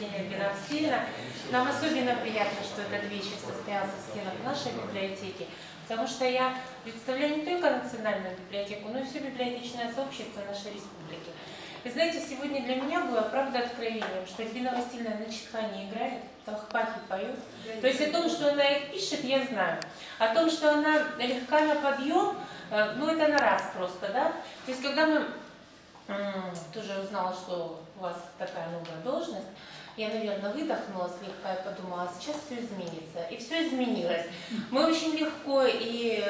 рождения Альбина Васильевна. Нам особенно приятно, что этот вечер состоялся в стенах нашей библиотеки, потому что я представляю не только национальную библиотеку, но и все библиотечное сообщество нашей республики. Вы знаете, сегодня для меня было, правда, откровением, что Альбина Васильевна на читхане играет, толхпахи поет. То есть о том, что она их пишет, я знаю. О том, что она легка на подъем, ну это на раз просто, да. То есть когда мы тоже узнала, что у вас такая новая должность, я, наверное, выдохнула слегка и подумала, сейчас все изменится. И все изменилось. Мы очень легко и,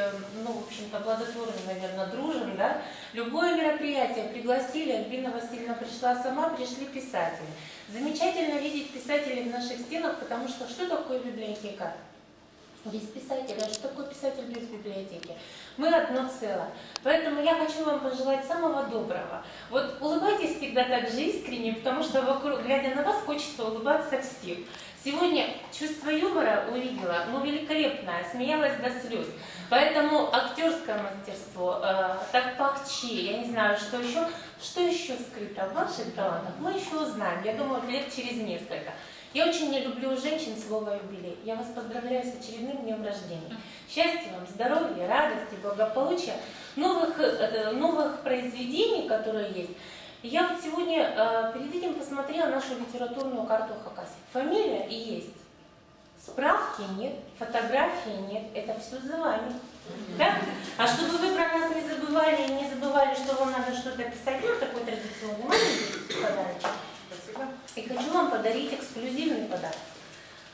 ну, в общем-то, плодотворно, наверное, дружим, да. Любое мероприятие пригласили, Альбина Васильевна пришла сама, пришли писатели. Замечательно видеть писателей в наших стенах, потому что такое библиотека? Без писателя. Что такое писатель без библиотеки? Мы одно целое. Поэтому я хочу вам пожелать самого доброго. Вот улыбайтесь всегда так же искренне, потому что вокруг, глядя на вас, хочется улыбаться всем. Сегодня чувство юмора увидела, ну, великолепное, смеялась до слез. Поэтому актерское мастерство, так пахчи, я не знаю, что еще скрыто в ваших талантах, мы еще узнаем, я думаю, лет через несколько. Я очень не люблю у женщин слово «юбилей». Я вас поздравляю с очередным днем рождения. Счастья вам, здоровья, радости, благополучия, новых произведений, которые есть. Я вот сегодня перед этим посмотрела нашу литературную карту Хакасии. Фамилия и есть. Справки нет, фотографии нет. Это все за вами. Да? А чтобы вы про нас не забывали и не забывали, что вам надо что-то писать, ну, такой традиционный маленький подарочек. Спасибо. И хочу вам подарить эксклюзивный подарок.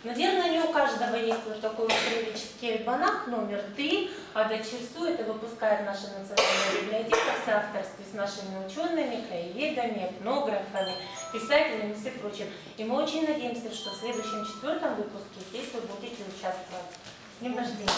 Наверное, не у каждого есть вот такой управленческий альманах номер 3, а Дачерсу это выпускает наша национальная библиотека в соавторстве с нашими учеными, краеведами, этнографами, писателями и всем прочим. И мы очень надеемся, что в следующем 4-м выпуске здесь вы будете участвовать. С днем рождения!